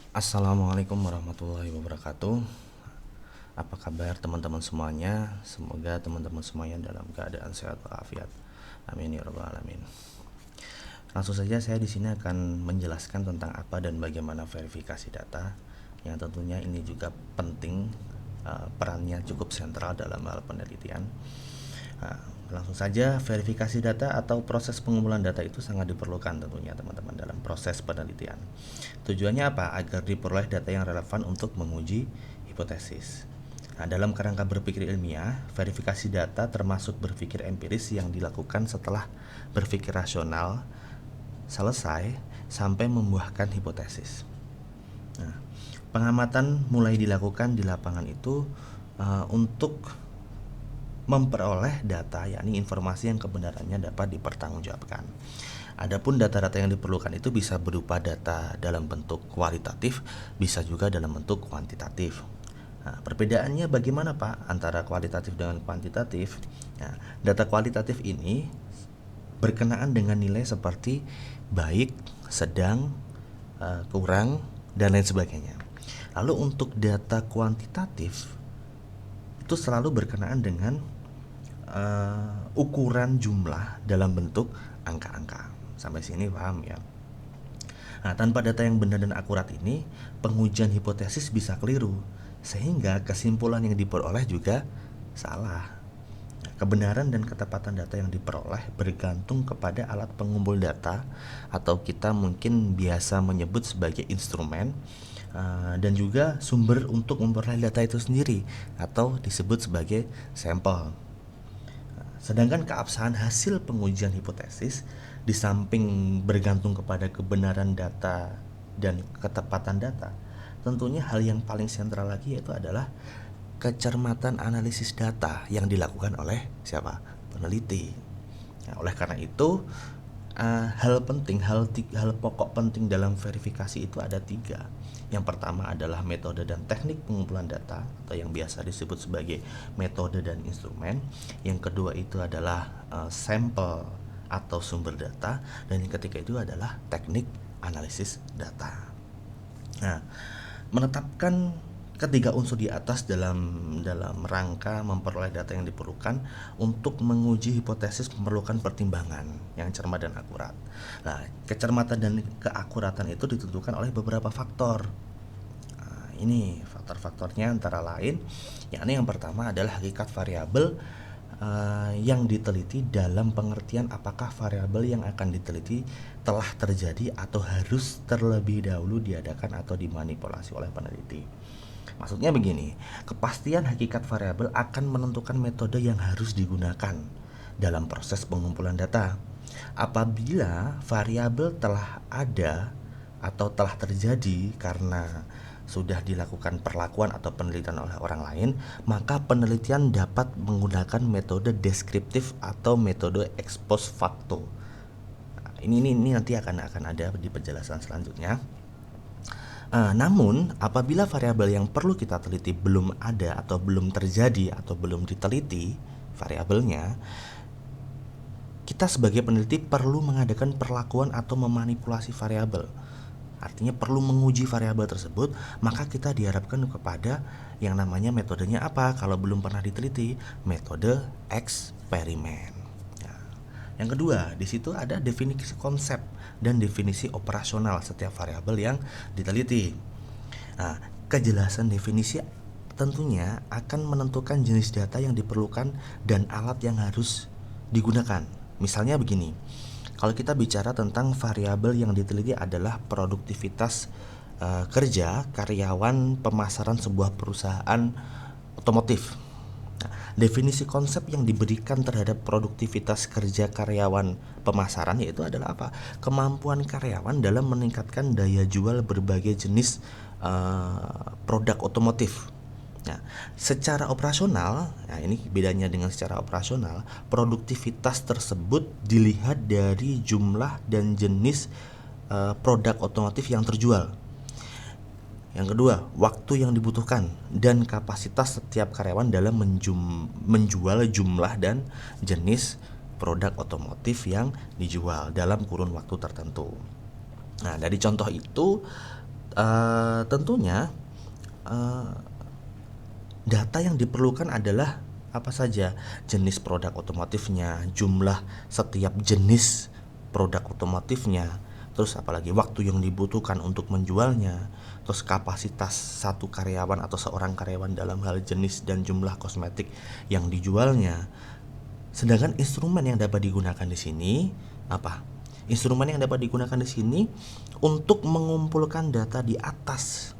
Assalamualaikum warahmatullahi wabarakatuh. Apa kabar teman-teman semuanya? Semoga teman-teman semuanya dalam keadaan sehat walafiat. Amin ya rabbal alamin. Langsung saja saya di sini akan menjelaskan tentang apa dan bagaimana verifikasi data, yang tentunya ini juga penting, perannya cukup sentral dalam hal penelitian. Langsung saja, verifikasi data atau proses pengumpulan data itu sangat diperlukan tentunya teman-teman dalam proses penelitian. Tujuannya apa? Agar diperoleh data yang relevan untuk menguji hipotesis. Nah, dalam kerangka berpikir ilmiah, verifikasi data termasuk berpikir empiris yang dilakukan setelah berpikir rasional selesai sampai membuahkan hipotesis. Nah, pengamatan mulai dilakukan di lapangan itu untuk memperoleh data, yakni informasi yang kebenarannya dapat dipertanggungjawabkan. Adapun data-data yang diperlukan itu bisa berupa data dalam bentuk kualitatif, bisa juga dalam bentuk kuantitatif. Nah, perbedaannya bagaimana Pak antara kualitatif dengan kuantitatif? Nah, data kualitatif ini berkenaan dengan nilai seperti baik, sedang, kurang, dan lain sebagainya. Lalu untuk data kuantitatif itu selalu berkenaan dengan ukuran jumlah dalam bentuk angka-angka. Sampai sini paham ya? Nah, tanpa data yang benar dan akurat ini, pengujian hipotesis bisa keliru, sehingga kesimpulan yang diperoleh juga salah. Kebenaran dan ketepatan data yang diperoleh bergantung kepada alat pengumpul data, atau kita mungkin biasa menyebut sebagai instrumen, dan juga sumber untuk memperoleh data itu sendiri, atau disebut sebagai sampel. Sedangkan keabsahan hasil pengujian hipotesis di samping bergantung kepada kebenaran data dan ketepatan data, tentunya hal yang paling sentral lagi yaitu adalah kecermatan analisis data yang dilakukan oleh siapa? Peneliti. Nah, oleh karena itu, hal pokok penting dalam verifikasi itu ada tiga. Yang pertama adalah metode dan teknik pengumpulan data, atau yang biasa disebut sebagai metode dan instrumen. Yang kedua itu adalah sampel atau sumber data, dan yang ketiga itu adalah teknik analisis data. Nah, menetapkan ketiga unsur di atas dalam rangka memperoleh data yang diperlukan untuk menguji hipotesis memerlukan pertimbangan yang cermat dan akurat. Nah, kecermatan dan keakuratan itu ditentukan oleh beberapa faktor. Nah, ini faktor-faktornya antara lain, yakni yang pertama adalah hakikat variabel yang diteliti, dalam pengertian apakah variabel yang akan diteliti telah terjadi atau harus terlebih dahulu diadakan atau dimanipulasi oleh peneliti. Maksudnya begini, kepastian hakikat variabel akan menentukan metode yang harus digunakan dalam proses pengumpulan data. Apabila variabel telah ada atau telah terjadi karena sudah dilakukan perlakuan atau penelitian oleh orang lain, maka penelitian dapat menggunakan metode deskriptif atau metode ex post facto. Ini nanti akan ada di penjelasan selanjutnya. Namun apabila variabel yang perlu kita teliti belum ada atau belum terjadi atau belum diteliti variabelnya, kita sebagai peneliti perlu mengadakan perlakuan atau memanipulasi variabel. Artinya perlu menguji variabel tersebut, maka kita diharapkan kepada yang namanya metodenya apa kalau belum pernah diteliti, metode eksperimen. Nah, yang kedua, di situ ada definisi konsep dan definisi operasional setiap variabel yang diteliti. Nah, kejelasan definisi tentunya akan menentukan jenis data yang diperlukan dan alat yang harus digunakan. Misalnya begini, kalau kita bicara tentang variabel yang diteliti adalah produktivitas kerja karyawan pemasaran sebuah perusahaan otomotif. Nah, definisi konsep yang diberikan terhadap produktivitas kerja karyawan pemasaran yaitu adalah apa? Kemampuan karyawan dalam meningkatkan daya jual berbagai jenis produk otomotif. Nah, secara operasional, nah ini bedanya dengan secara operasional, produktivitas tersebut dilihat dari jumlah dan jenis produk otomotif yang terjual. Yang kedua, waktu yang dibutuhkan dan kapasitas setiap karyawan dalam menjual jumlah dan jenis produk otomotif yang dijual dalam kurun waktu tertentu. Nah, dari contoh itu Tentunya eh, data yang diperlukan adalah apa saja jenis produk otomotifnya, jumlah setiap jenis produk otomotifnya, terus apalagi waktu yang dibutuhkan untuk menjualnya, terus kapasitas satu karyawan atau seorang karyawan dalam hal jenis dan jumlah kosmetik yang dijualnya. Sedangkan instrumen yang dapat digunakan di sini apa? Instrumen yang dapat digunakan di sini untuk mengumpulkan data di atas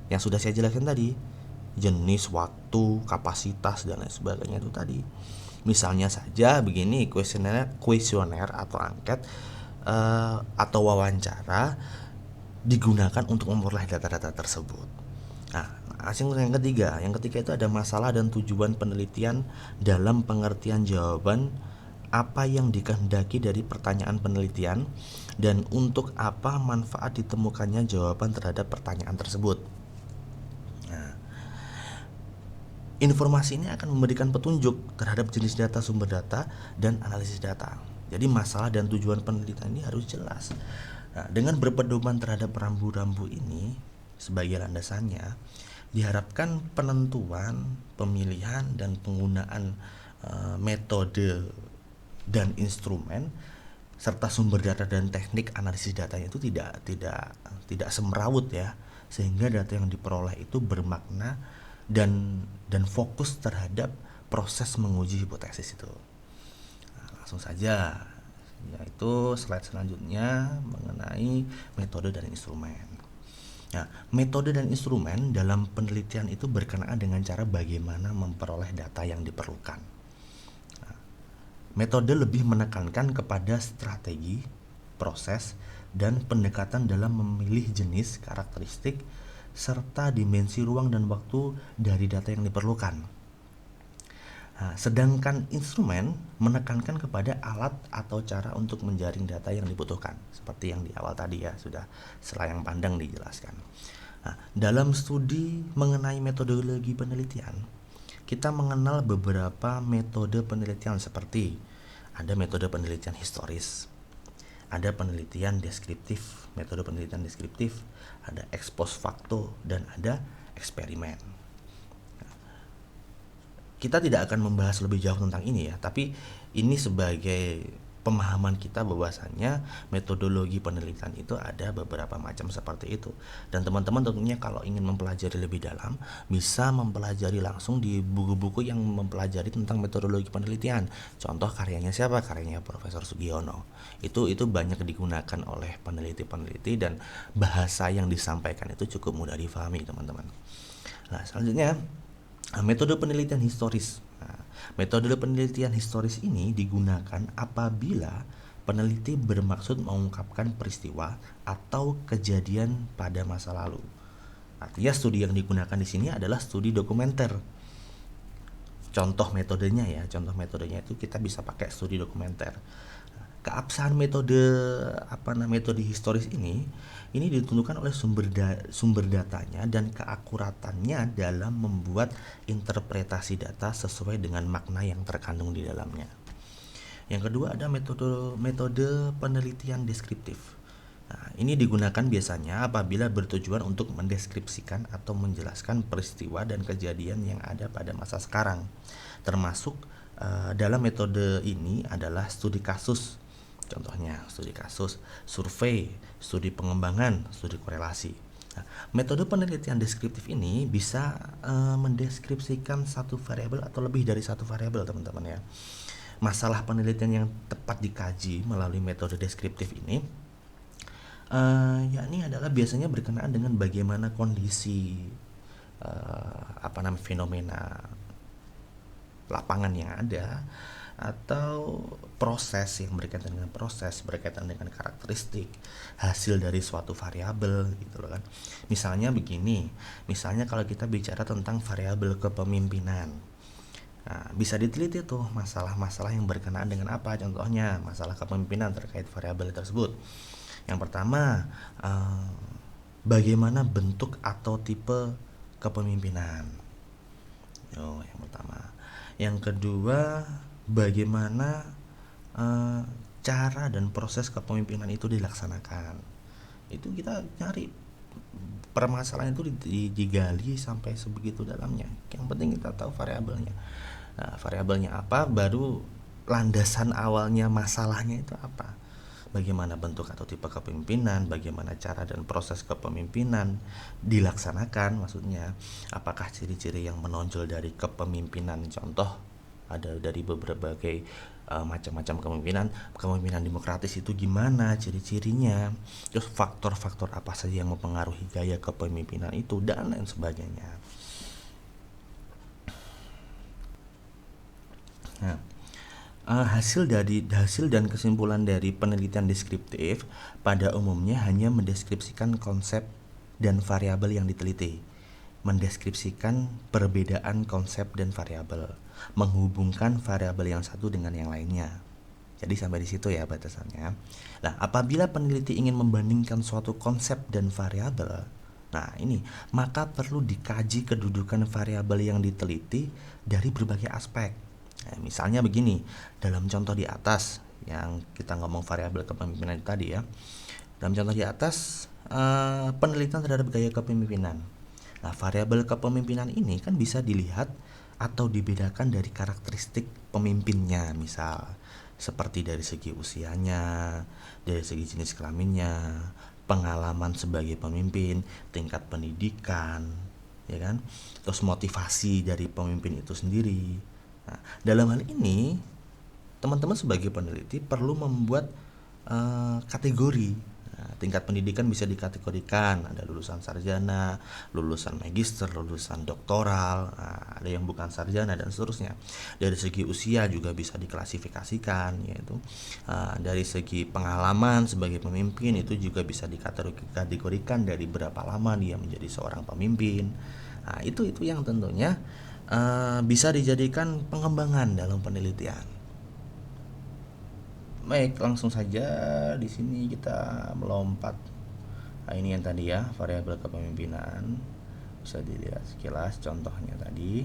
yang sudah saya jelaskan tadi, jenis, waktu, kapasitas dan lain sebagainya itu tadi. Misalnya saja begini, kuesioner atau angket atau wawancara digunakan untuk memperoleh data-data tersebut. Nah, yang ketiga itu ada masalah dan tujuan penelitian dalam pengertian jawaban apa yang dikehendaki dari pertanyaan penelitian dan untuk apa manfaat ditemukannya jawaban terhadap pertanyaan tersebut. Nah, informasi ini akan memberikan petunjuk terhadap jenis data, sumber data, dan analisis data. Jadi masalah dan tujuan penelitian ini harus jelas. Nah, dengan berpedoman terhadap rambu-rambu ini sebagai landasannya, diharapkan penentuan, pemilihan, dan penggunaan metode dan instrumen serta sumber data dan teknik analisis datanya itu tidak semrawut ya, sehingga data yang diperoleh itu bermakna dan fokus terhadap proses menguji hipotesis itu. Nah, langsung saja, yaitu slide selanjutnya mengenai metode dan instrumen. Nah, metode dan instrumen dalam penelitian itu berkenaan dengan cara bagaimana memperoleh data yang diperlukan. Nah, metode lebih menekankan kepada strategi, proses, dan pendekatan dalam memilih jenis, karakteristik, serta dimensi ruang dan waktu dari data yang diperlukan. Nah, sedangkan instrumen menekankan kepada alat atau cara untuk menjaring data yang dibutuhkan, seperti yang di awal tadi ya sudah selayang pandang dijelaskan. Nah, dalam studi mengenai metodologi penelitian, kita mengenal beberapa metode penelitian seperti ada metode penelitian historis, ada penelitian deskriptif, metode penelitian deskriptif, ada ex post facto, dan ada eksperimen. Kita tidak akan membahas lebih jauh tentang ini ya, tapi ini sebagai pemahaman kita bahwasannya metodologi penelitian itu ada beberapa macam seperti itu. Dan teman-teman tentunya kalau ingin mempelajari lebih dalam bisa mempelajari langsung di buku-buku yang mempelajari tentang metodologi penelitian. Contoh karyanya siapa? Karyanya Profesor Sugiono. Itu banyak digunakan oleh peneliti-peneliti dan bahasa yang disampaikan itu cukup mudah difahami, teman-teman. Nah, selanjutnya metode penelitian historis. Nah, metode penelitian historis ini digunakan apabila peneliti bermaksud mengungkapkan peristiwa atau kejadian pada masa lalu. Artinya studi yang digunakan di sini adalah studi dokumenter. Contoh metodenya itu kita bisa pakai studi dokumenter. Keabsahan metode historis ini ditentukan oleh sumber datanya dan keakuratannya dalam membuat interpretasi data sesuai dengan makna yang terkandung di dalamnya. Yang kedua ada metode penelitian deskriptif. Nah, ini digunakan biasanya apabila bertujuan untuk mendeskripsikan atau menjelaskan peristiwa dan kejadian yang ada pada masa sekarang. Termasuk dalam metode ini adalah studi kasus. Contohnya studi kasus, survei, studi pengembangan, studi korelasi. Nah, metode penelitian deskriptif ini bisa mendeskripsikan satu variabel atau lebih dari satu variabel, teman-teman ya. Masalah penelitian yang tepat dikaji melalui metode deskriptif ini yakni adalah biasanya berkenaan dengan bagaimana kondisi fenomena lapangan yang ada, atau proses yang berkaitan dengan karakteristik hasil dari suatu variabel gitu loh kan. Misalnya begini, kalau kita bicara tentang variabel kepemimpinan, nah, bisa diteliti tuh masalah-masalah yang berkenaan dengan apa. Contohnya masalah kepemimpinan terkait variabel tersebut. Yang pertama, bagaimana bentuk atau tipe kepemimpinan. Yang pertama. Yang kedua, bagaimana cara dan proses kepemimpinan itu dilaksanakan. Itu kita cari permasalahan itu digali sampai sebegitu dalamnya. Yang penting kita tahu variabelnya. Nah, variabelnya apa, baru landasan awalnya masalahnya itu apa. Bagaimana bentuk atau tipe kepemimpinan, bagaimana cara dan proses kepemimpinan dilaksanakan, maksudnya apakah ciri-ciri yang menonjol dari kepemimpinan, contoh ada dari berbagai macam-macam kepemimpinan demokratis itu gimana ciri-cirinya, terus faktor-faktor apa saja yang mempengaruhi gaya kepemimpinan itu, dan lain sebagainya. Nah, hasil dan kesimpulan dari penelitian deskriptif pada umumnya hanya mendeskripsikan konsep dan variabel yang diteliti, mendeskripsikan perbedaan konsep dan variabel, menghubungkan variabel yang satu dengan yang lainnya. Jadi sampai di situ ya batasannya. Nah, apabila peneliti ingin membandingkan suatu konsep dan variabel, nah ini maka perlu dikaji kedudukan variabel yang diteliti dari berbagai aspek. Nah, misalnya begini, dalam contoh di atas yang kita ngomong variabel kepemimpinan tadi ya. Dalam contoh di atas penelitian terhadap gaya kepemimpinan. Nah, variabel kepemimpinan ini kan bisa dilihat atau dibedakan dari karakteristik pemimpinnya, misal seperti dari segi usianya, dari segi jenis kelaminnya, pengalaman sebagai pemimpin, tingkat pendidikan, ya kan? Terus motivasi dari pemimpin itu sendiri. Nah, dalam hal ini teman-teman sebagai peneliti perlu membuat kategori. Nah, tingkat pendidikan bisa dikategorikan, ada lulusan sarjana, lulusan magister, lulusan doktoral, nah, ada yang bukan sarjana dan seterusnya. Dari segi usia juga bisa diklasifikasikan, yaitu dari segi pengalaman sebagai pemimpin itu juga bisa dikategorikan dari berapa lama dia menjadi seorang pemimpin. Nah, itu yang tentunya bisa dijadikan pengembangan dalam penelitian. Baik, langsung saja di sini kita melompat. Nah, ini yang tadi ya, variabel kepemimpinan. Bisa dilihat sekilas contohnya tadi.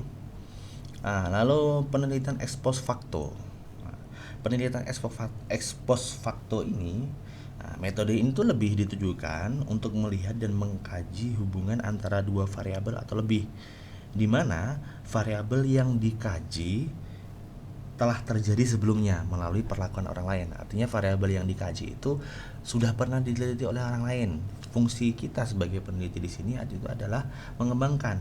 Nah, lalu penelitian ex post facto. Nah, penelitian ex post facto ini, metode ini tuh lebih ditujukan untuk melihat dan mengkaji hubungan antara dua variabel atau lebih, di mana variabel yang dikaji telah terjadi sebelumnya melalui perlakuan orang lain. Artinya variabel yang dikaji itu sudah pernah diteliti oleh orang lain. Fungsi kita sebagai peneliti di sini itu adalah mengembangkan.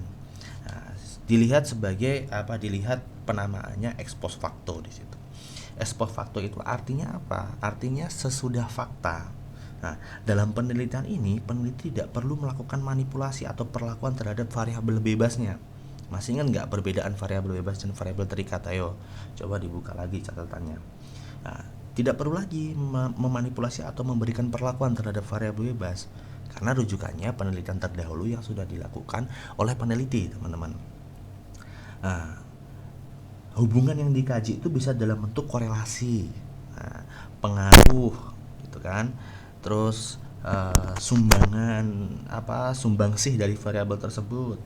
Nah, dilihat sebagai apa? Dilihat penamaannya ex post facto di situ. Ex post facto itu artinya apa? Artinya sesudah fakta. Nah, dalam penelitian ini peneliti tidak perlu melakukan manipulasi atau perlakuan terhadap variabel bebasnya. Masih ingat nggak perbedaan variabel bebas dan variabel terikat? Ayo, coba dibuka lagi catatannya. Nah, tidak perlu lagi memanipulasi atau memberikan perlakuan terhadap variabel bebas, karena rujukannya penelitian terdahulu yang sudah dilakukan oleh peneliti, teman-teman. Nah, hubungan yang dikaji itu bisa dalam bentuk korelasi, pengaruh, gitu kan. Terus sumbangsih dari variabel tersebut,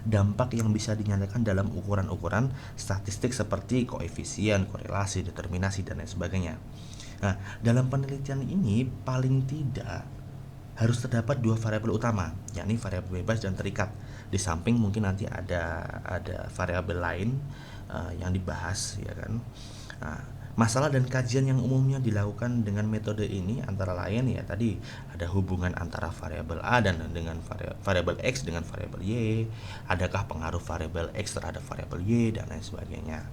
dampak yang bisa dinyatakan dalam ukuran-ukuran statistik seperti koefisien, korelasi, determinasi, dan lain sebagainya. Nah, dalam penelitian ini paling tidak harus terdapat dua variabel utama, yakni variabel bebas dan terikat. Di samping mungkin nanti ada variabel lain yang dibahas, ya kan. Nah, masalah dan kajian yang umumnya dilakukan dengan metode ini antara lain ya tadi ada hubungan antara variabel A dan dengan variabel X dengan variabel Y, adakah pengaruh variabel X terhadap variabel Y, dan lain sebagainya.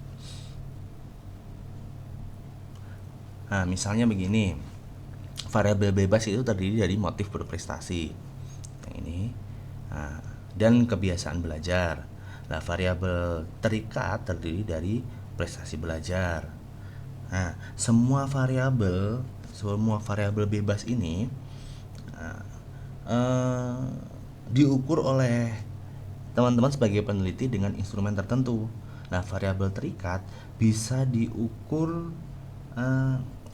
Nah, misalnya begini, variabel bebas itu terdiri dari motif berprestasi, yang ini, dan kebiasaan belajar. Nah, variabel terikat terdiri dari prestasi belajar. Nah, semua variabel bebas ini diukur oleh teman-teman sebagai peneliti dengan instrumen tertentu. Nah, variabel terikat bisa diukur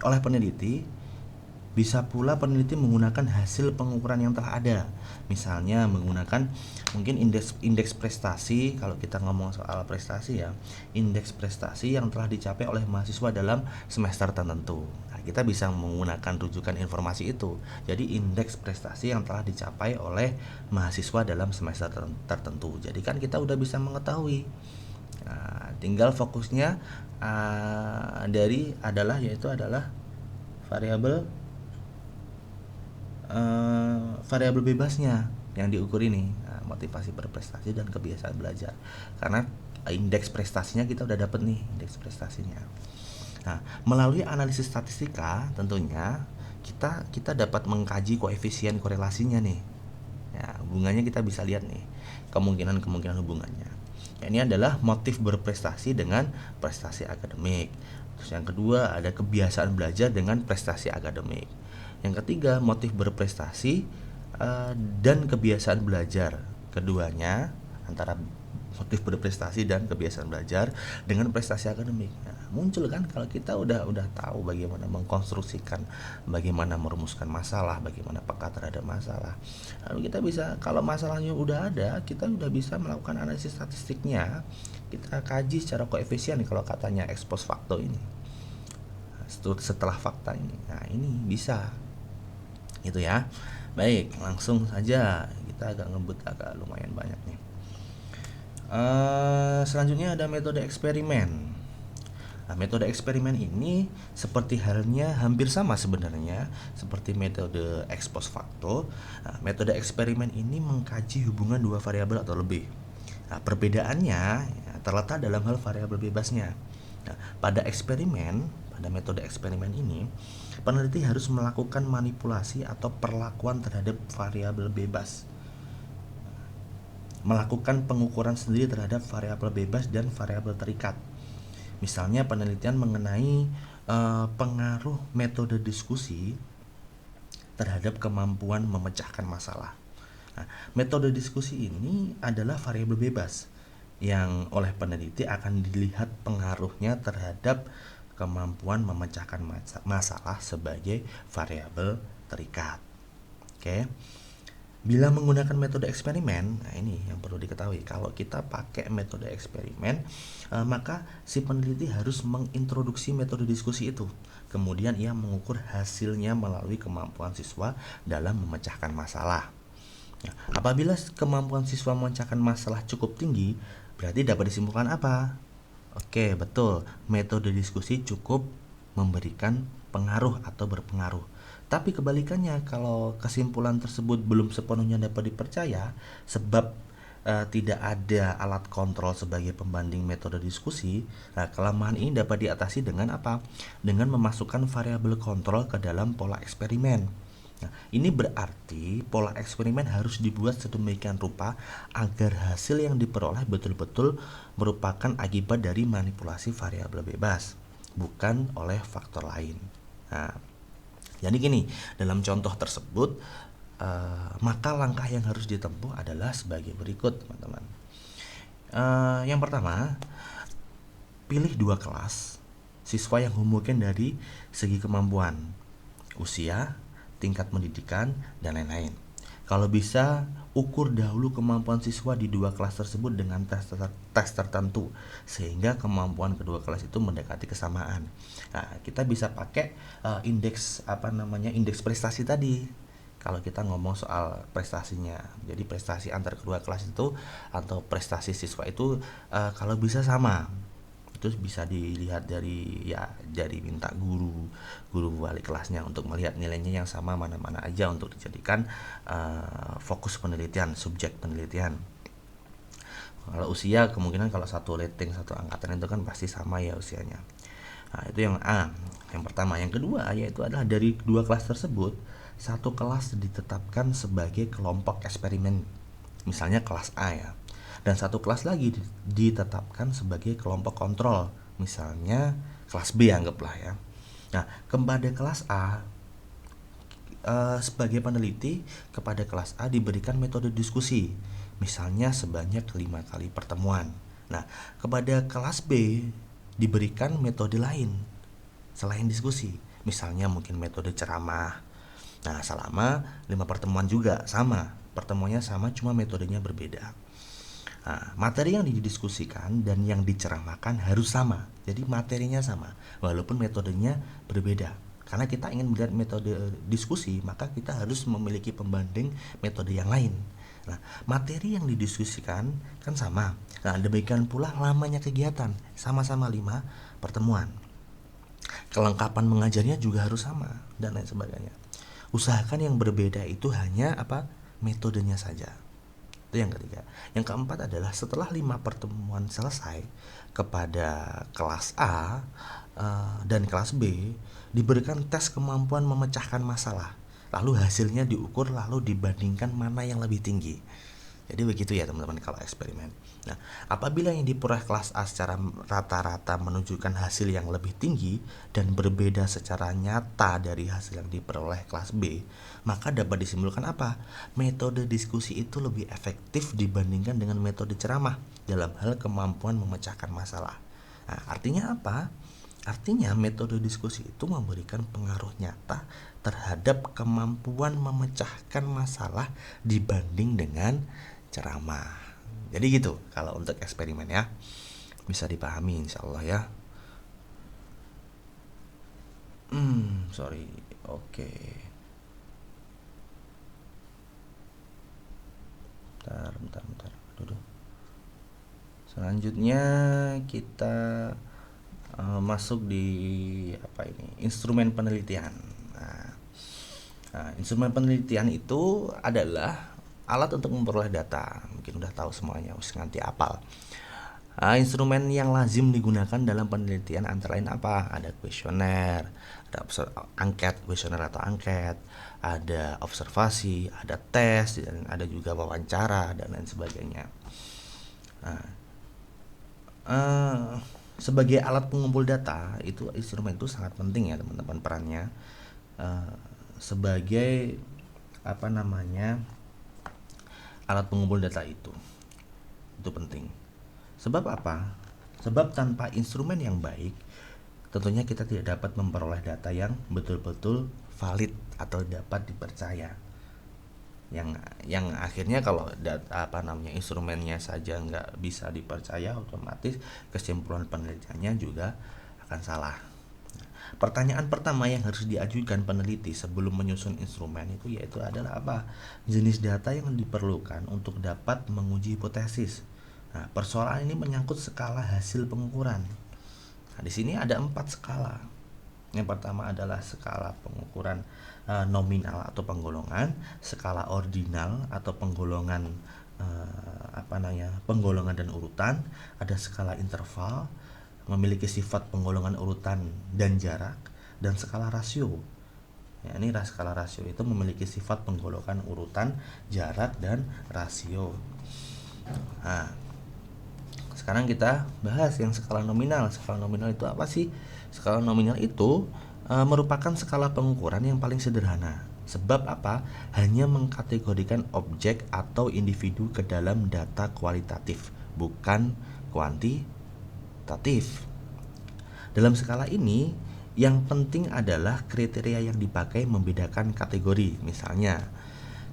oleh peneliti, bisa pula peneliti menggunakan hasil pengukuran yang telah ada. Misalnya menggunakan mungkin indeks prestasi, kalau kita ngomong soal prestasi ya, indeks prestasi yang telah dicapai oleh mahasiswa dalam semester tertentu. Nah, kita bisa menggunakan rujukan informasi itu. Jadi indeks prestasi yang telah dicapai oleh mahasiswa dalam semester tertentu. Jadi kan kita udah bisa mengetahui. Nah, tinggal fokusnya yaitu adalah variabel bebasnya yang diukur ini. Nah, motivasi berprestasi dan kebiasaan belajar. Karena indeks prestasinya kita udah dapet nih, indeks prestasinya. Nah, melalui analisis statistika tentunya kita dapat mengkaji koefisien korelasinya nih. Ya, hubungannya kita bisa lihat nih, kemungkinan hubungannya. Ya, ini adalah motif berprestasi dengan prestasi akademik. Terus yang kedua ada kebiasaan belajar dengan prestasi akademik. Yang ketiga motif berprestasi dan kebiasaan belajar. Keduanya antara motif berprestasi dan kebiasaan belajar dengan prestasi akademik. Nah, muncul kan kalau kita udah tahu bagaimana mengkonstruksikan, bagaimana merumuskan masalah, bagaimana peka terhadap masalah. Lalu kita bisa, kalau masalahnya udah ada, kita udah bisa melakukan analisis statistiknya. Kita kaji secara koefisien kalau katanya ex post facto ini. Setelah fakta ini. Nah, ini bisa. Gitu ya. Baik, langsung saja. Kita agak ngebut agak lumayan banyak nih. Selanjutnya ada metode eksperimen. Nah, metode eksperimen ini seperti halnya hampir sama sebenarnya seperti metode ex post facto. Nah, metode eksperimen ini mengkaji hubungan dua variabel atau lebih. Nah, perbedaannya terletak dalam hal variabel bebasnya. Nah, pada metode eksperimen ini, peneliti harus melakukan manipulasi atau perlakuan terhadap variabel bebas. Melakukan pengukuran sendiri terhadap variabel bebas dan variabel terikat. Misalnya penelitian mengenai pengaruh metode diskusi terhadap kemampuan memecahkan masalah. Nah, metode diskusi ini adalah variabel bebas yang oleh peneliti akan dilihat pengaruhnya terhadap kemampuan memecahkan masalah sebagai variabel terikat. Oke. Bila menggunakan metode eksperimen, nah ini yang perlu diketahui. Kalau kita pakai metode eksperimen, maka si peneliti harus mengintroduksi metode diskusi itu. Kemudian ia mengukur hasilnya melalui kemampuan siswa dalam memecahkan masalah. Nah, apabila kemampuan siswa memecahkan masalah cukup tinggi, berarti dapat disimpulkan apa? Oke, betul. Metode diskusi cukup memberikan pengaruh atau berpengaruh. Tapi kebalikannya, kalau kesimpulan tersebut belum sepenuhnya dapat dipercaya sebab tidak ada alat kontrol sebagai pembanding metode diskusi, nah kelemahan ini dapat diatasi dengan apa? Dengan memasukkan variabel kontrol ke dalam pola eksperimen. Nah, ini berarti pola eksperimen harus dibuat sedemikian rupa agar hasil yang diperoleh betul-betul merupakan akibat dari manipulasi variabel bebas, bukan oleh faktor lain. Nah, jadi gini, dalam contoh tersebut, maka langkah yang harus ditempuh adalah sebagai berikut, teman-teman. Yang pertama, pilih 2 kelas siswa yang homogen dari segi kemampuan, usia, tingkat pendidikan, dan lain-lain. Kalau bisa, ukur dahulu kemampuan siswa di 2 kelas tersebut dengan tes tertentu sehingga kemampuan kedua kelas itu mendekati kesamaan. Nah, kita bisa pakai indeks prestasi tadi. Kalau kita ngomong soal prestasinya, jadi prestasi antar kedua kelas itu atau prestasi siswa itu kalau bisa sama. Itu bisa dilihat dari minta guru wali kelasnya untuk melihat nilainya yang sama mana-mana aja untuk dijadikan fokus penelitian, subjek penelitian. Kalau usia kemungkinan kalau satu rating satu angkatan itu kan pasti sama ya usianya. Nah, itu yang A, yang pertama. Yang kedua yaitu adalah dari 2 kelas tersebut, satu kelas ditetapkan sebagai kelompok eksperimen. Misalnya kelas A ya. Dan satu kelas lagi ditetapkan sebagai kelompok kontrol, misalnya kelas B anggaplah ya. Nah, kepada kelas A sebagai peneliti, kepada kelas A diberikan metode diskusi, misalnya sebanyak 5 kali pertemuan. Nah, kepada kelas B diberikan metode lain selain diskusi, misalnya mungkin metode ceramah. Nah, selama 5 pertemuan juga sama, pertemuannya sama cuma metodenya berbeda. Nah, materi yang didiskusikan dan yang diceramahkan harus sama. Jadi materinya sama walaupun metodenya berbeda. Karena kita ingin melihat metode diskusi, maka kita harus memiliki pembanding metode yang lain. Nah, materi yang didiskusikan kan sama. Nah, demikian pula lamanya kegiatan, sama-sama 5 pertemuan. Kelengkapan mengajarnya juga harus sama dan lain sebagainya. Usahakan yang berbeda itu hanya metodenya saja. Itu yang ketiga. Yang keempat adalah setelah 5 pertemuan selesai, kepada kelas A dan kelas B diberikan tes kemampuan memecahkan masalah. Lalu hasilnya diukur, lalu dibandingkan mana yang lebih tinggi. Jadi begitu ya teman-teman kalau eksperimen. Nah, apabila yang diperoleh kelas A secara rata-rata menunjukkan hasil yang lebih tinggi dan berbeda secara nyata dari hasil yang diperoleh kelas B, maka dapat disimpulkan apa? Metode diskusi itu lebih efektif dibandingkan dengan metode ceramah dalam hal kemampuan memecahkan masalah. Nah, artinya apa? Artinya metode diskusi itu memberikan pengaruh nyata terhadap kemampuan memecahkan masalah dibanding dengan ceramah. Jadi gitu kalau untuk eksperimen ya. Bisa dipahami insyaallah ya. Sorry. Oke. Bentar. Aduh. Selanjutnya kita masuk di instrumen penelitian. Nah, instrumen penelitian itu adalah alat untuk memperoleh data. Mungkin udah tahu semuanya, harus nganti apal. Instrumen yang lazim digunakan dalam penelitian antara lain apa? Ada kuesioner, ada kuesioner atau angket, ada observasi, ada tes, dan ada juga wawancara dan lain sebagainya. Sebagai alat pengumpul data, itu instrumen itu sangat penting ya teman-teman perannya sebagai alat pengumpul data itu penting. Sebab apa? Sebab tanpa instrumen yang baik, tentunya kita tidak dapat memperoleh data yang betul-betul valid atau dapat dipercaya. Yang akhirnya kalau instrumennya saja nggak bisa dipercaya, otomatis kesimpulan penelitiannya juga akan salah. Pertanyaan pertama yang harus diajukan peneliti sebelum menyusun instrumen itu yaitu adalah apa? Jenis data yang diperlukan untuk dapat menguji hipotesis. Nah, persoalan ini menyangkut skala hasil pengukuran. Nah, di sini ada 4 skala. Yang pertama adalah skala pengukuran nominal atau penggolongan, skala ordinal atau penggolongan penggolongan dan urutan, ada skala interval memiliki sifat penggolongan urutan dan jarak, dan skala rasio. Ya, ini skala rasio itu memiliki sifat penggolongan urutan, jarak, dan rasio. Nah, sekarang kita bahas yang skala nominal. Skala nominal itu apa sih? Skala nominal itu merupakan skala pengukuran yang paling sederhana. Sebab apa? Hanya mengkategorikan objek atau individu ke dalam data kualitatif, bukan kuantitatif. Dalam skala ini, yang penting adalah kriteria yang dipakai membedakan kategori. Misalnya,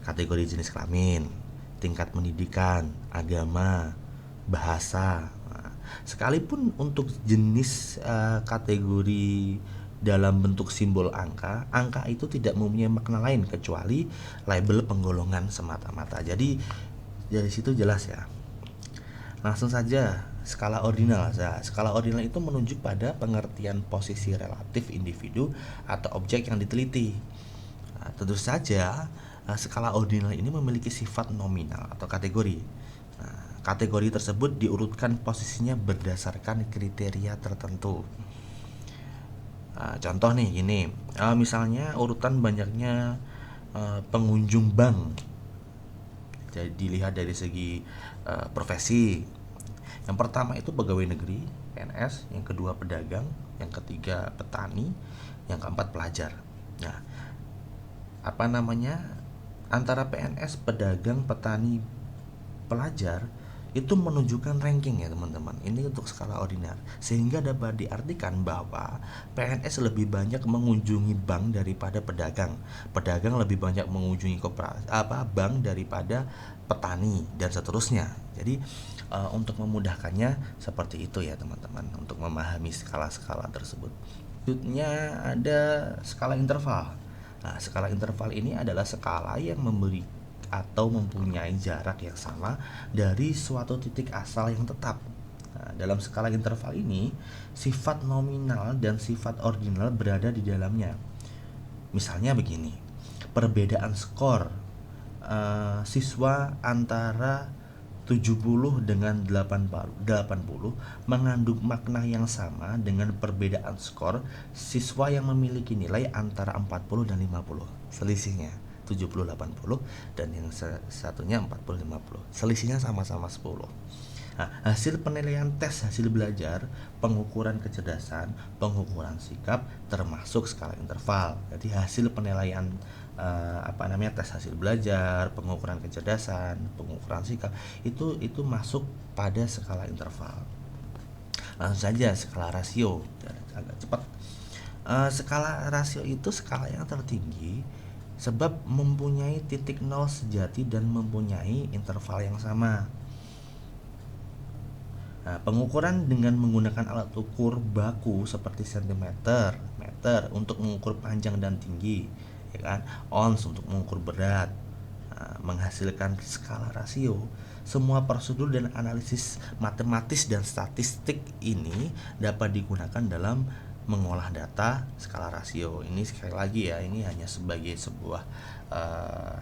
kategori jenis kelamin, tingkat pendidikan, agama, bahasa. Nah, sekalipun untuk jenis kategori dalam bentuk simbol angka itu tidak mempunyai makna lain kecuali label penggolongan semata-mata. Jadi dari situ jelas ya. Langsung saja skala ordinal. Nah, skala ordinal itu menunjuk pada pengertian posisi relatif individu atau objek yang diteliti. Nah, tentu saja skala ordinal ini memiliki sifat nominal atau kategori. Nah, kategori tersebut diurutkan posisinya berdasarkan kriteria tertentu. Contoh nih gini, misalnya urutan banyaknya pengunjung bank. Jadi dilihat dari segi profesi. Yang pertama itu pegawai negeri (PNS), yang kedua pedagang, yang ketiga petani, yang keempat pelajar. Nah, antara PNS, pedagang, petani, pelajar itu menunjukkan ranking ya teman-teman. Ini untuk skala ordinal, sehingga dapat diartikan bahwa PNS lebih banyak mengunjungi bank daripada pedagang. Pedagang lebih banyak mengunjungi bank daripada petani, dan seterusnya. Jadi untuk memudahkannya seperti itu ya teman-teman, untuk memahami skala-skala tersebut. Selanjutnya ada skala interval. Nah, skala interval ini adalah skala yang memberi atau mempunyai jarak yang sama dari suatu titik asal yang tetap. Nah, dalam skala interval ini, sifat nominal dan sifat ordinal berada di dalamnya. Misalnya begini, perbedaan skor siswa antara 70 dengan 80 mengandung makna yang sama dengan perbedaan skor siswa yang memiliki nilai antara 40 dan 50. Selisihnya 70-80 dan yang satunya 40-50. Selisihnya sama-sama 10. Nah, hasil penilaian tes hasil belajar, pengukuran kecerdasan, pengukuran sikap termasuk skala interval. Jadi hasil penilaian tes hasil belajar, pengukuran kecerdasan, pengukuran sikap itu masuk pada skala interval. Langsung saja skala rasio, agak cepat. Skala rasio itu skala yang tertinggi sebab mempunyai titik nol sejati dan mempunyai interval yang sama. Nah, pengukuran dengan menggunakan alat ukur baku seperti sentimeter, meter untuk mengukur panjang dan tinggi, ya kan, ons untuk mengukur berat, menghasilkan skala rasio. Semua prosedur dan analisis matematis dan statistik ini dapat digunakan dalam mengolah data skala rasio. Ini sekali lagi ya, ini hanya sebagai sebuah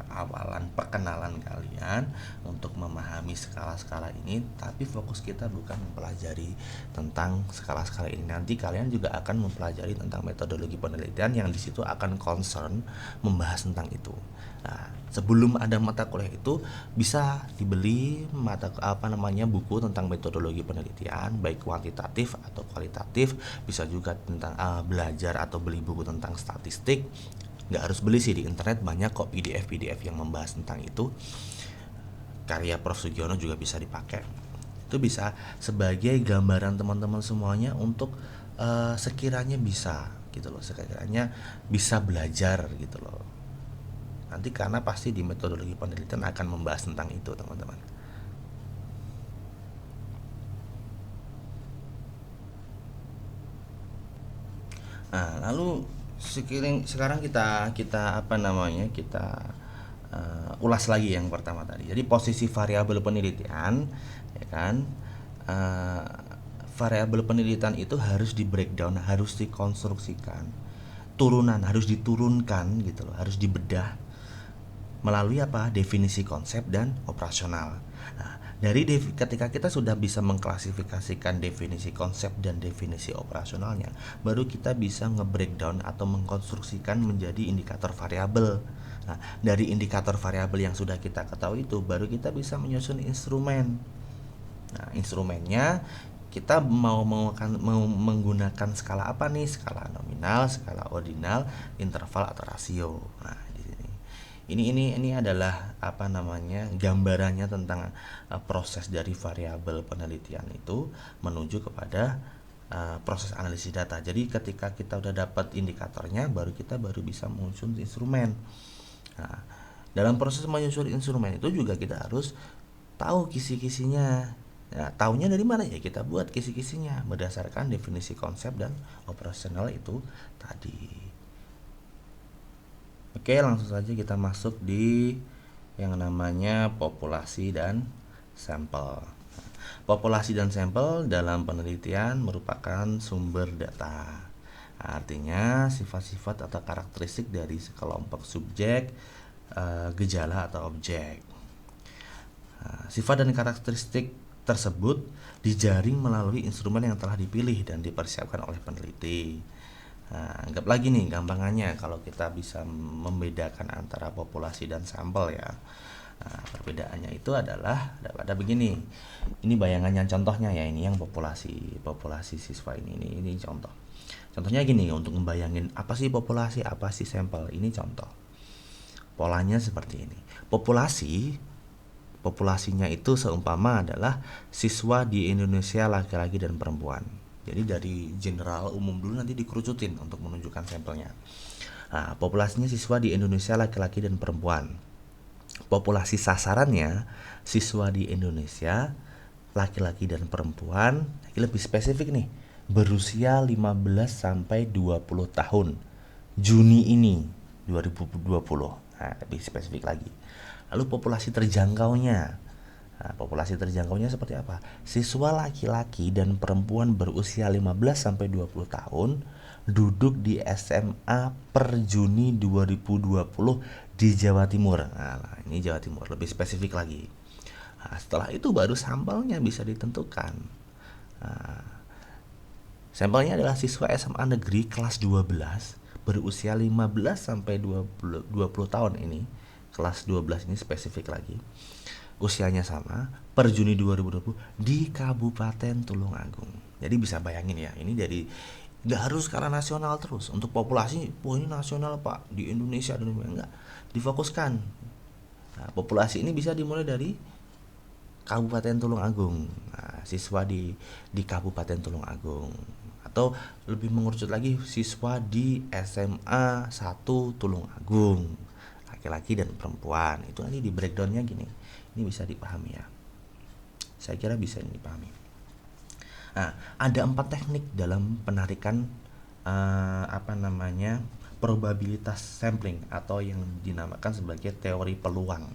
awalan perkenalan kalian untuk memahami skala-skala ini, tapi fokus kita bukan mempelajari tentang skala-skala ini. Nanti kalian juga akan mempelajari tentang metodologi penelitian yang di situ akan concern membahas tentang itu. Nah, sebelum ada mata kuliah itu bisa dibeli buku tentang metodologi penelitian baik kuantitatif atau kualitatif, bisa juga tentang belajar atau beli buku tentang statistik. Nggak harus beli sih, di internet banyak kok PDF yang membahas tentang itu. Karya Prof. Sugiono juga bisa dipakai. Itu bisa sebagai gambaran teman-teman semuanya untuk sekiranya bisa gitu loh, sekiranya bisa belajar gitu loh. Nanti karena pasti di metodologi penelitian akan membahas tentang itu, teman-teman. Nah, lalu sekarang kita ulas lagi yang pertama tadi. Jadi posisi variabel penelitian, ya kan? Variabel penelitian itu harus di breakdown, harus dikonstruksikan, harus diturunkan gitu loh, harus dibedah melalui definisi konsep dan operasional. Nah, ketika kita sudah bisa mengklasifikasikan definisi konsep dan definisi operasionalnya, baru kita bisa nge-breakdown atau mengkonstruksikan menjadi indikator variabel. Nah, dari indikator variabel yang sudah kita ketahui itu, baru kita bisa menyusun instrumen. Nah, instrumennya kita mau menggunakan skala apa nih? Skala nominal, skala ordinal, interval atau rasio. Nah, ini adalah gambarannya tentang proses dari variabel penelitian itu menuju kepada proses analisis data. Jadi ketika kita udah dapat indikatornya, baru bisa menyusun instrumen. Nah, dalam proses menyusun instrumen itu juga kita harus tahu kisi-kisinya. Nah, taunya dari mana ya? Kita buat kisi-kisinya berdasarkan definisi konsep dan operasional itu tadi. Oke, langsung saja kita masuk di yang namanya populasi dan sampel. Populasi dan sampel dalam penelitian merupakan sumber data. Artinya sifat-sifat atau karakteristik dari sekelompok subjek, gejala atau objek. Sifat dan karakteristik tersebut dijaring melalui instrumen yang telah dipilih dan dipersiapkan oleh peneliti. Nah, anggap lagi nih gampangannya kalau kita bisa membedakan antara populasi dan sampel ya. Nah, perbedaannya itu adalah ada begini. Ini bayangannya, contohnya ya, ini yang populasi siswa ini contoh. Contohnya gini, untuk membayangin apa sih populasi, apa sih sampel. Ini contoh. Polanya seperti ini. Populasinya itu seumpama adalah siswa di Indonesia laki-laki dan perempuan. Jadi dari general umum dulu nanti dikerucutin untuk menunjukkan sampelnya. Nah, populasinya siswa di Indonesia laki-laki dan perempuan. Populasi sasarannya siswa di Indonesia laki-laki dan perempuan. Lebih spesifik nih, berusia 15 sampai 20 tahun. Juni ini 2020. Nah, lebih spesifik lagi. Lalu populasi terjangkaunya. Nah, populasi terjangkaunya seperti apa? Siswa laki-laki dan perempuan berusia 15 sampai 20 tahun duduk di SMA per Juni 2020 di Jawa Timur. Nah, ini Jawa Timur, lebih spesifik lagi. Nah, setelah itu baru sampelnya bisa ditentukan. Nah, sampelnya adalah siswa SMA negeri kelas 12 berusia 15 sampai 20 tahun ini. Kelas 12 ini spesifik lagi. Usianya sama per Juni 2020 di Kabupaten Tulungagung. Jadi bisa bayangin ya, ini dari nggak harus skala nasional terus. Untuk populasi, wah ini nasional Pak, di Indonesia dan enggak difokuskan. Nah, populasi ini bisa dimulai dari Kabupaten Tulungagung. Nah, siswa di Kabupaten Tulungagung, atau lebih mengerucut lagi siswa di SMA 1 Tulungagung, laki-laki dan perempuan. Itu nanti di breakdownnya gini. Ini bisa dipahami ya. Saya kira bisa dipahami. Nah, ada 4 teknik dalam penarikan probabilitas sampling atau yang dinamakan sebagai teori peluang.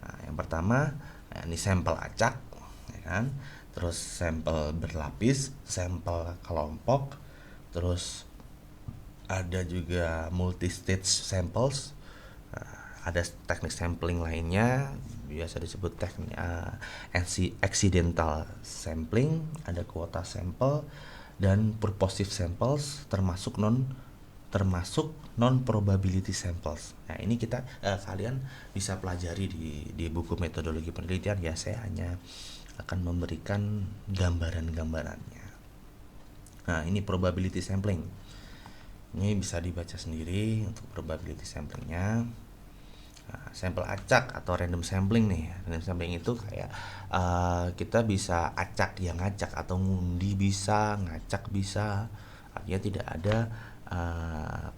Nah, yang pertama ini sampel acak, ya kan? Terus sampel berlapis, sampel kelompok, terus ada juga multi-stage samples. Ada teknik sampling lainnya biasa disebut teknik accidental sampling, ada kuota sampel dan purposive samples, termasuk non probability samples. Nah, ini kita kalian bisa pelajari di buku metodologi penelitian ya. Saya hanya akan memberikan gambaran-gambarannya. Nah, ini probability sampling. Ini bisa dibaca sendiri untuk probability samplingnya. Nah, sampel acak atau random sampling nih. Random sampling itu kayak kita bisa acak, yang ngacak, atau ngundi bisa, ngacak bisa. Artinya tidak ada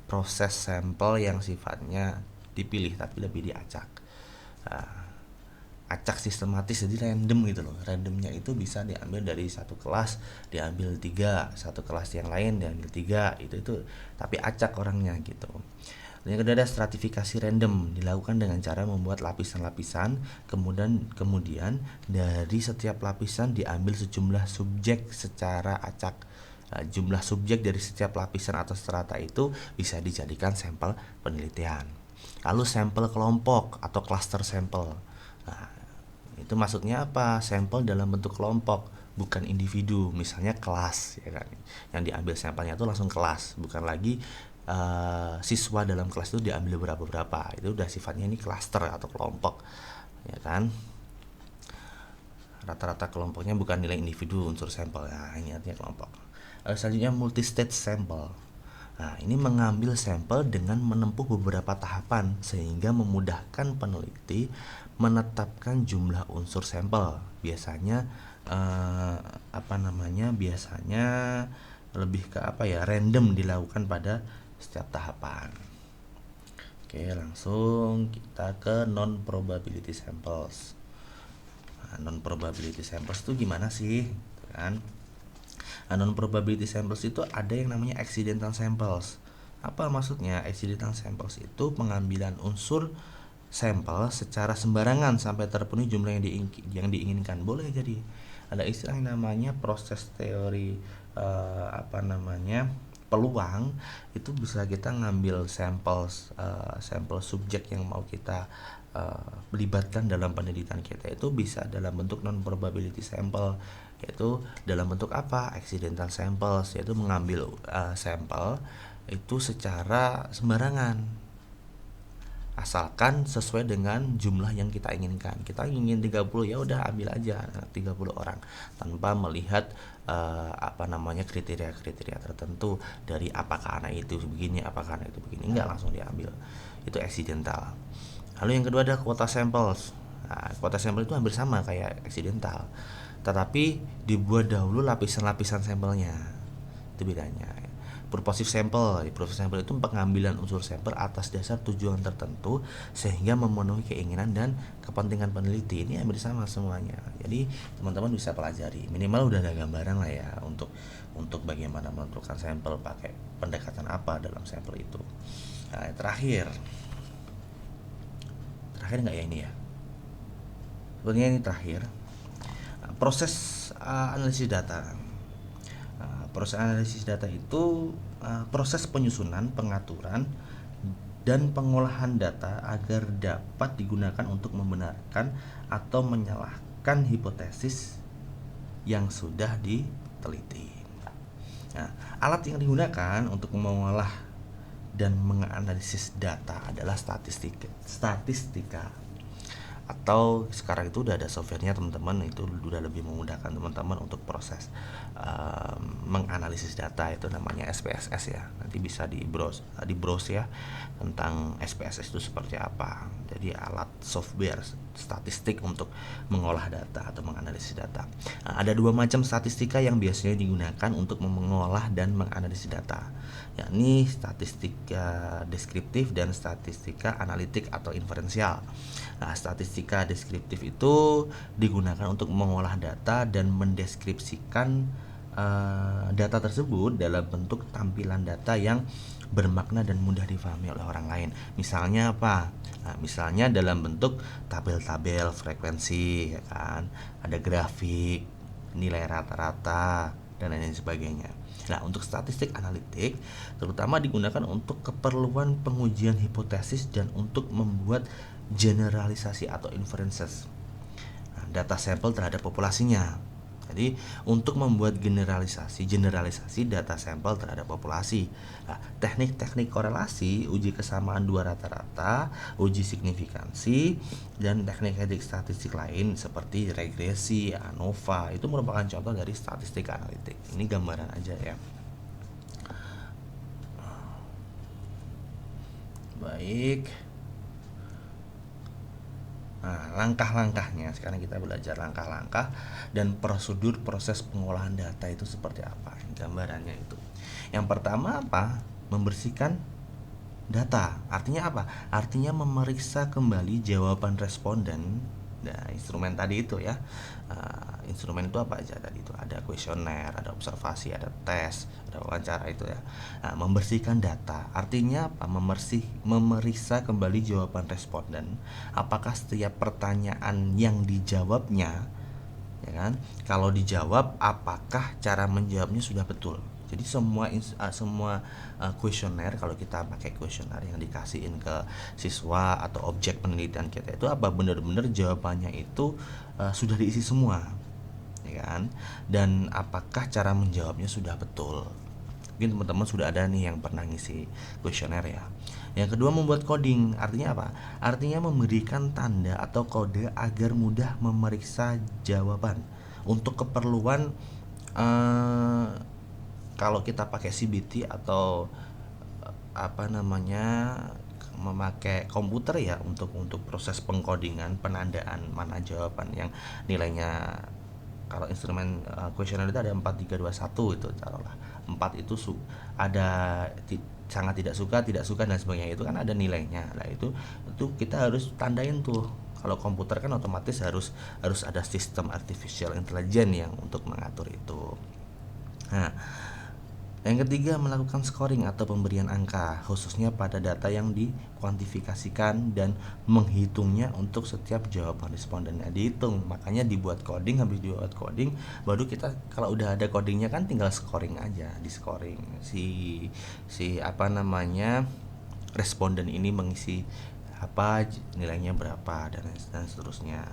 proses sampel yang sifatnya dipilih, tapi lebih diacak. Acak sistematis, jadi random gitu loh. Randomnya itu bisa diambil dari satu kelas, diambil 3, satu kelas yang lain diambil 3, itu tapi acak orangnya gitu. Yang kedua ada stratifikasi random, dilakukan dengan cara membuat lapisan-lapisan, kemudian dari setiap lapisan diambil sejumlah subjek secara acak. Jumlah subjek dari setiap lapisan atau strata itu bisa dijadikan sampel penelitian. Lalu sampel kelompok atau cluster sampel. Nah, itu maksudnya apa? Sampel dalam bentuk kelompok, bukan individu. Misalnya kelas, ya kan? Yang diambil sampelnya itu langsung kelas, bukan lagi siswa dalam kelas itu diambil berapa. Itu udah sifatnya ini cluster atau kelompok, ya kan? Rata-rata kelompoknya bukan nilai individu unsur sampel. Nah, ini artinya kelompok. Selanjutnya multi-stage sample. Nah, ini mengambil sampel dengan menempuh beberapa tahapan sehingga memudahkan peneliti menetapkan jumlah unsur sampel. Biasanya biasanya lebih ke random dilakukan pada setiap tahapan. Oke, langsung kita ke non probability samples. Nah, non probability samples itu gimana sih, kan? Non probability samples itu ada yang namanya accidental samples. Apa maksudnya? Accidental samples itu pengambilan unsur sampel secara sembarangan sampai terpenuhi jumlah yang diinginkan. Boleh jadi ada istilah yang namanya proses teori peluang. Itu bisa kita ngambil sampel subjek yang mau kita melibatkan dalam penelitian kita, itu bisa dalam bentuk non probability sample, yaitu dalam bentuk apa? Accidental samples, yaitu mengambil sampel itu secara sembarangan asalkan sesuai dengan jumlah yang kita inginkan. Kita ingin 30, ya udah ambil aja 30 orang tanpa melihat kriteria-kriteria tertentu dari apakah anak itu begini, apakah anak itu begini, enggak langsung diambil. Itu accidental. Lalu yang kedua ada quota samples. Nah, quota sampel itu hampir sama kayak accidental, tetapi dibuat dahulu lapisan-lapisan sampelnya. Itu bedanya. Purposive sample. Purposive sample itu pengambilan unsur sampel atas dasar tujuan tertentu sehingga memenuhi keinginan dan kepentingan peneliti. Ini hampir sama semuanya. Jadi teman-teman bisa pelajari. Minimal udah ada gambaran lah ya untuk bagaimana menentukan sampel, pakai pendekatan apa dalam sampel itu. Nah, terakhir nggak ya ini ya? Sebenarnya ini terakhir. Proses analisis data. Proses analisis data itu proses penyusunan, pengaturan, dan pengolahan data agar dapat digunakan untuk membenarkan atau menyalahkan hipotesis yang sudah diteliti. Nah, alat yang digunakan untuk mengolah dan menganalisis data adalah statistika. Atau sekarang itu udah ada softwarenya teman-teman, itu udah lebih memudahkan teman-teman untuk proses menganalisis data, itu namanya SPSS ya. Nanti bisa di browse ya tentang SPSS itu seperti apa. Jadi alat software statistik untuk mengolah data atau menganalisis data. Nah, ada dua macam statistika yang biasanya digunakan untuk mengolah dan menganalisis data, yakni statistika deskriptif dan statistika analitik atau inferensial. Nah, statistika deskriptif itu digunakan untuk mengolah data dan mendeskripsikan data tersebut dalam bentuk tampilan data yang bermakna dan mudah difahami oleh orang lain. Misalnya apa? Nah, misalnya dalam bentuk tabel-tabel frekuensi, ya kan? Ada grafik, nilai rata-rata, dan lain sebagainya. Nah, untuk statistik analitik terutama digunakan untuk keperluan pengujian hipotesis dan untuk membuat generalisasi atau inferences data sampel terhadap populasinya. Jadi untuk membuat generalisasi data sampel terhadap populasi. Nah, teknik-teknik korelasi, uji kesamaan dua rata-rata, uji signifikansi, dan teknik-teknik statistik lain seperti regresi, ANOVA itu merupakan contoh dari statistik analitik. Ini gambaran aja ya. Baik. Nah, langkah-langkahnya sekarang kita belajar langkah-langkah dan prosedur proses pengolahan data itu seperti apa. Gambarannya itu. Yang pertama apa? Membersihkan data. Artinya apa? Artinya memeriksa kembali jawaban responden. Nah, instrumen tadi itu ya. Instrumen itu apa aja tadi itu? Ada kuesioner, ada observasi, ada tes, ada wawancara itu ya. Nah, membersihkan data artinya apa? Memeriksa kembali jawaban responden. Apakah setiap pertanyaan yang dijawabnya, ya kan? Kalau dijawab, apakah cara menjawabnya sudah betul? Jadi semua kuesioner, kalau kita pakai kuesioner yang dikasihin ke siswa atau objek penelitian kita itu apa benar-benar jawabannya itu sudah diisi semua, ya kan? Dan apakah cara menjawabnya sudah betul? Mungkin teman-teman sudah ada nih yang pernah ngisi kuesioner ya. Yang kedua, membuat coding. Artinya apa? Artinya memberikan tanda atau kode agar mudah memeriksa jawaban untuk keperluan kalau kita pakai CBT atau memakai komputer ya untuk proses pengkodingan, penandaan mana jawaban yang nilainya. Kalau instrumen kuesioner itu ada 4, 3, 2, 1 itu taruhlah. 4 itu ada sangat tidak suka dan sebagainya, itu kan ada nilainya. Nah, itu kita harus tandain tuh. Kalau komputer kan otomatis harus ada sistem artificial intelligence yang untuk mengatur itu. Nah, yang ketiga, melakukan scoring atau pemberian angka, khususnya pada data yang dikuantifikasikan dan menghitungnya untuk setiap jawaban respondennya dihitung. Makanya dibuat coding, habis dibuat coding, baru kita kalau udah ada codingnya kan tinggal scoring aja, di scoring si responden ini mengisi apa, nilainya berapa dan seterusnya.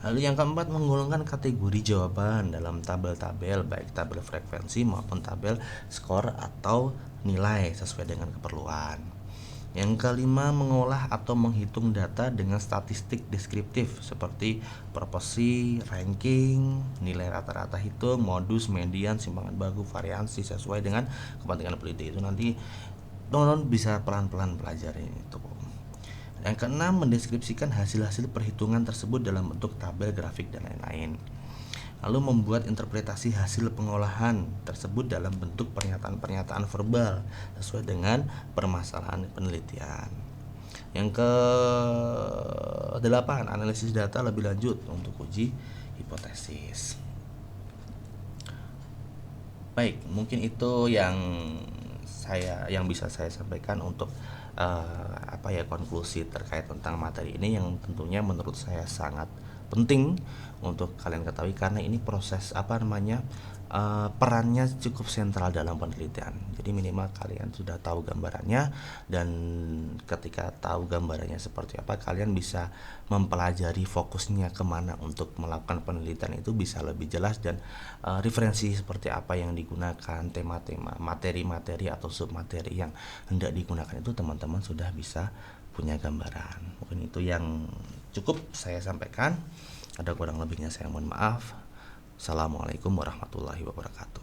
Lalu yang keempat, menggolongkan kategori jawaban dalam tabel-tabel, baik tabel frekuensi maupun tabel skor atau nilai sesuai dengan keperluan. Yang kelima, mengolah atau menghitung data dengan statistik deskriptif seperti proporsi, ranking, nilai rata-rata hitung, modus, median, simpangan baku, variansi sesuai dengan kepentingan peneliti. Itu nanti teman-teman bisa pelan-pelan pelajari itu. Yang keenam, mendeskripsikan hasil-hasil perhitungan tersebut dalam bentuk tabel, grafik, dan lain-lain. lalu membuat interpretasi hasil pengolahan tersebut dalam bentuk pernyataan-pernyataan verbal sesuai dengan permasalahan penelitian. Yang ke-8, analisis data lebih lanjut untuk uji hipotesis. Baik, mungkin itu yang bisa saya sampaikan untuk konklusi terkait tentang materi ini, yang tentunya menurut saya sangat penting untuk kalian ketahui karena ini proses perannya cukup sentral dalam penelitian. Jadi minimal kalian sudah tahu gambarannya, dan ketika tahu gambarannya seperti apa, kalian bisa mempelajari fokusnya kemana untuk melakukan penelitian itu bisa lebih jelas, dan referensi seperti apa yang digunakan, tema-tema, materi-materi atau submateri yang hendak digunakan itu teman-teman sudah bisa punya gambaran. Mungkin itu yang cukup saya sampaikan. Ada kurang lebihnya saya mohon maaf. Assalamualaikum warahmatullahi wabarakatuh.